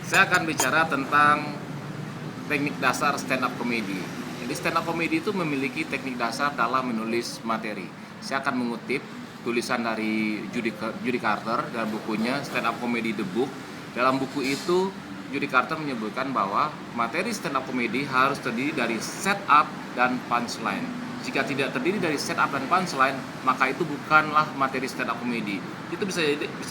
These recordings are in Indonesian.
Saya akan bicara tentang teknik dasar stand up comedy. Jadi stand up comedy itu memiliki teknik dasar dalam menulis materi. Saya akan mengutip tulisan dari Judy Carter dalam bukunya Stand Up Comedy The Book. Dalam buku itu Judy Carter menyebutkan bahwa materi stand up comedy harus terdiri dari setup dan punchline. Jika tidak terdiri dari setup dan punchline, maka itu bukanlah materi stand up comedy. Itu bisa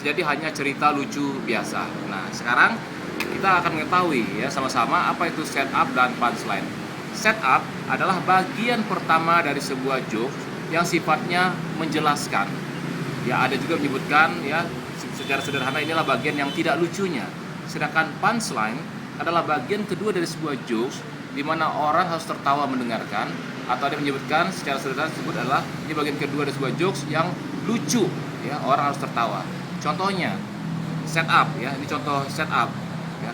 jadi hanya cerita lucu biasa. Nah, sekarang kita akan mengetahui ya sama-sama apa itu setup dan punchline. Setup adalah bagian pertama dari sebuah joke yang sifatnya menjelaskan. Ya, ada juga menyebutkan ya secara sederhana inilah bagian yang tidak lucunya. Sedangkan punchline adalah bagian kedua dari sebuah jokes di mana orang harus tertawa mendengarkan, atau ada menyebutkan secara sederhana disebut adalah ini bagian kedua dari sebuah jokes yang lucu ya, orang harus tertawa. Contohnya setup ya, ini contoh setup ya.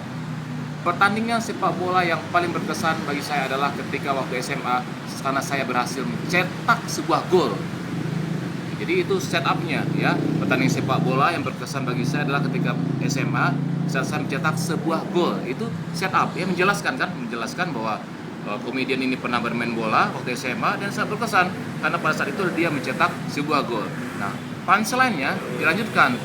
Pertandingan sepak bola yang paling berkesan bagi saya adalah ketika waktu SMA karena saya berhasil mencetak sebuah gol. Jadi itu setupnya ya. Pertandingan sepak bola yang berkesan bagi saya adalah ketika SMA saat saya mencetak sebuah gol. Itu setup ya, menjelaskan kan, menjelaskan bahwa komedian ini pernah bermain bola waktu SMA dan sangat berkesan karena pada saat itu dia mencetak sebuah gol. Nah, punchline-nya dilanjutkan.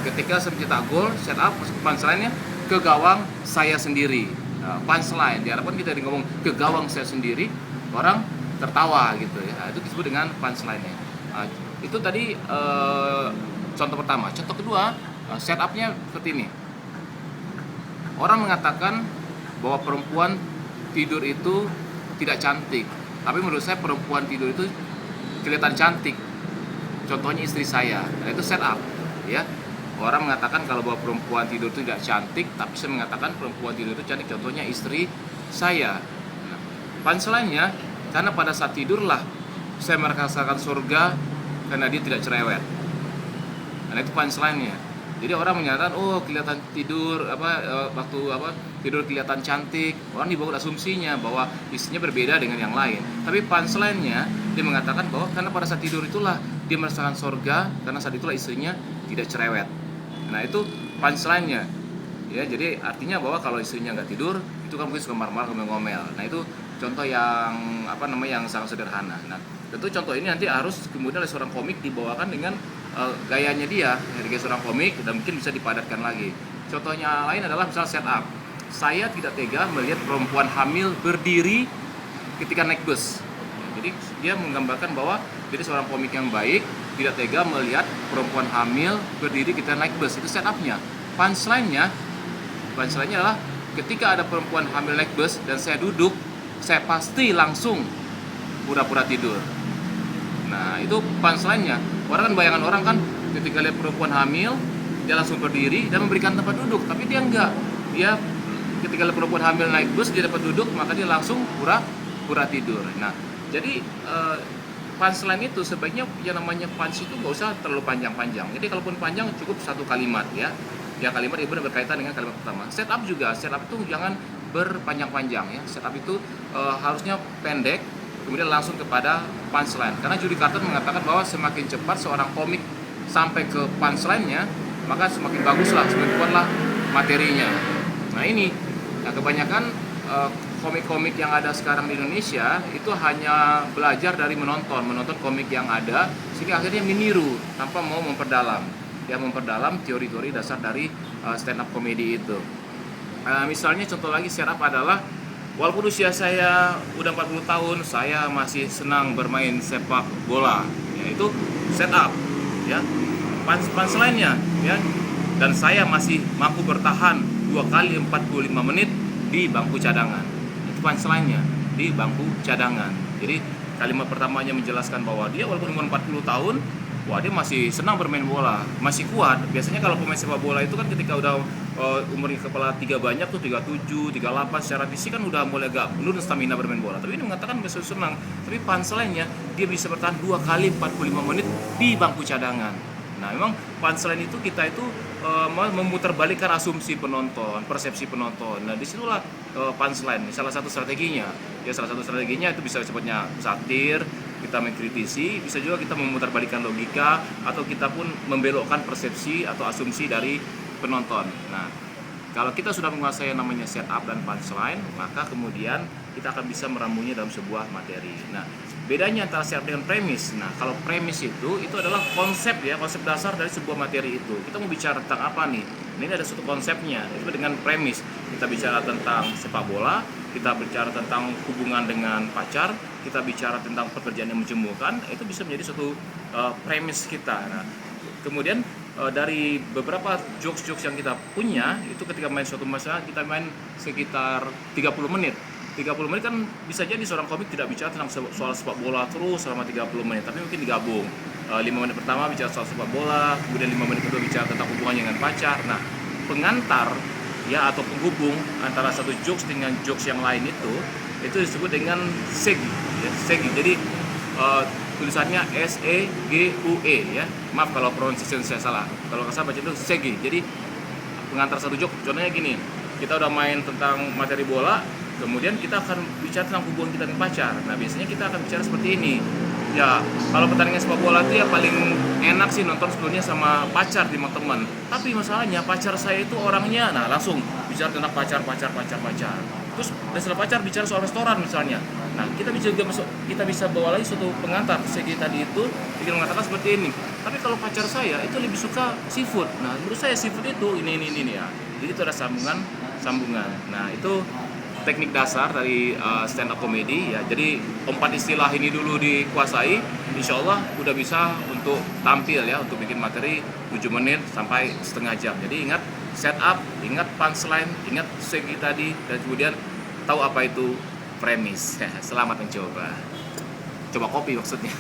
Ketika saya mencetak gol, setup punchline-nya ke gawang saya sendiri. Nah, punchline diharapkan kita ngomong ke gawang saya sendiri, orang tertawa gitu ya. Itu disebut dengan punchline-nya. Nah, itu tadi contoh pertama. Contoh kedua, setupnya seperti ini. Orang mengatakan bahwa perempuan tidur itu tidak cantik, tapi menurut saya perempuan tidur itu kelihatan cantik. Contohnya istri saya. Nah, itu setup ya. Orang mengatakan kalau bahwa perempuan tidur itu tidak cantik, tapi saya mengatakan perempuan tidur itu cantik. Contohnya istri saya. Nah, punchline-nya, karena pada saat tidurlah saya merasakan surga karena dia tidak cerewet. Nah, itu punchline-nya. Jadi orang menyatakan kelihatan tidur waktu tidur kelihatan cantik. Orang dibawa asumsinya bahwa istrinya berbeda dengan yang lain. Tapi punchline-nya dia mengatakan bahwa karena pada saat tidur itulah dia merasakan surga, karena saat itulah istrinya tidak cerewet. Nah, itu punchline-nya. Ya, jadi artinya bahwa kalau istrinya nggak tidur, itu kan mungkin suka marah-marah, ngomel-ngomel. Nah, itu contoh yang yang sangat sederhana. Nah, tentu contoh ini nanti harus kemudian oleh seorang komik dibawakan dengan gayanya dia, gaya seorang komik, dan mungkin bisa dipadatkan lagi. Contohnya lain adalah misal setup. Saya tidak tega melihat perempuan hamil berdiri ketika naik bus. Jadi dia menggambarkan bahwa jadi seorang komik yang baik tidak tega melihat perempuan hamil berdiri ketika naik bus. Itu setupnya. Punchline-nya adalah ketika ada perempuan hamil naik bus dan saya duduk, saya pasti langsung pura-pura tidur. Nah, itu punchline-nya. Orang kan, bayangan orang kan ketika lihat perempuan hamil, dia langsung berdiri dan memberikan tempat duduk. Tapi dia enggak. Dia ketika lihat perempuan hamil naik bus, dia dapat duduk, maka dia langsung pura-pura tidur. Nah, jadi punchline itu sebaiknya yang namanya punch itu nggak usah terlalu panjang-panjang. Jadi kalaupun panjang cukup satu kalimat ya. Ya, kalimat itu berkaitan dengan kalimat pertama. Setup juga, setup itu jangan berpanjang-panjang ya. Setup itu harusnya pendek, kemudian langsung kepada punchline. Karena Judy Carter mengatakan bahwa semakin cepat seorang komik sampai ke punchline-nya, maka semakin baguslah, semakin kuatlah materinya. Nah, ini kebanyakan komik-komik yang ada sekarang di Indonesia itu hanya belajar dari menonton komik yang ada, sehingga akhirnya meniru tanpa mau memperdalam teori-teori dasar dari stand up comedy itu. Misalnya contoh lagi setup adalah, walaupun usia saya udah 40 tahun, saya masih senang bermain sepak bola. Ya, itu setup ya. Punchline-nya ya. Dan saya masih mampu bertahan 2 kali 45 menit di bangku cadangan. Itu punchline-nya, di bangku cadangan. Jadi kalimat pertamanya menjelaskan bahwa dia walaupun umur 40 tahun, dia masih senang bermain bola, masih kuat. Biasanya kalau pemain sepak bola itu kan ketika udah umur kepala 3 banyak tuh 37, 38 secara fisik kan udah mulai agak menurun stamina bermain bola. Tapi ini mengatakan masih senang. Tapi punchline-nya dia bisa bertahan 2 kali 45 menit di bangku cadangan. Nah, memang punchline itu kita itu memutarbalikkan asumsi penonton, persepsi penonton. Nah, disitulah punchline salah satu strateginya. Ya, salah satu strateginya itu bisa sebutnya satir, kita mengkritisi, bisa juga kita memutarbalikkan logika, atau kita pun membelokkan persepsi atau asumsi dari penonton. Nah, Kalau kita sudah menguasai yang namanya setup dan punchline, maka kemudian kita akan bisa meramunya dalam sebuah materi. Nah, bedanya antara setup dengan premis. Nah, kalau premis itu adalah konsep ya, konsep dasar dari sebuah materi itu. Kita mau bicara tentang apa nih? Ini ada satu konsepnya, itu dengan premis. Kita bicara tentang sepak bola, kita bicara tentang hubungan dengan pacar, kita bicara tentang pekerjaan yang menjemukan, itu bisa menjadi suatu premis kita. Nah, kemudian dari beberapa jokes-jokes yang kita punya, itu ketika main suatu masalah, kita main sekitar 30 menit. 30 menit kan bisa jadi seorang komik tidak bicara tentang soal sepak bola terus selama 30 menit, tapi mungkin digabung. 5 menit pertama bicara soal sepak bola, kemudian 5 menit kedua bicara tentang hubungannya dengan pacar. Nah, pengantar ya atau penghubung antara satu jokes dengan jokes yang lain itu disebut dengan segi ya, segi. Jadi tulisannya SEGUE ya. Maaf kalau pronunciation saya salah. Kalau nggak salah baca itu segi. Jadi pengantar satu joke. Contohnya gini, kita udah main tentang materi bola, kemudian kita akan bicara tentang hubungan kita dengan pacar. Nah, biasanya kita akan bicara seperti ini. Ya, kalau pertandingan sepak bola itu ya paling enak sih nonton sebelumnya sama pacar di teman. Tapi masalahnya pacar saya itu orangnya, nah langsung bicara tentang pacar. Terus setelah pacar bicara soal restoran misalnya. Nah, kita bisa bawa lagi suatu pengantar segi tadi itu ingin mengatakan seperti ini. Tapi kalau pacar saya itu lebih suka seafood. Nah, menurut saya seafood itu ini ya. Jadi itu ada sambungan. Nah, itu teknik dasar dari stand up comedy ya. Jadi 4 istilah ini dulu dikuasai, insya Allah udah bisa untuk tampil ya, untuk bikin materi 7 menit sampai setengah jam. Jadi ingat setup, ingat punchline, ingat segi tadi, dan kemudian tahu apa itu premis. Selamat mencoba. Coba kopi maksudnya.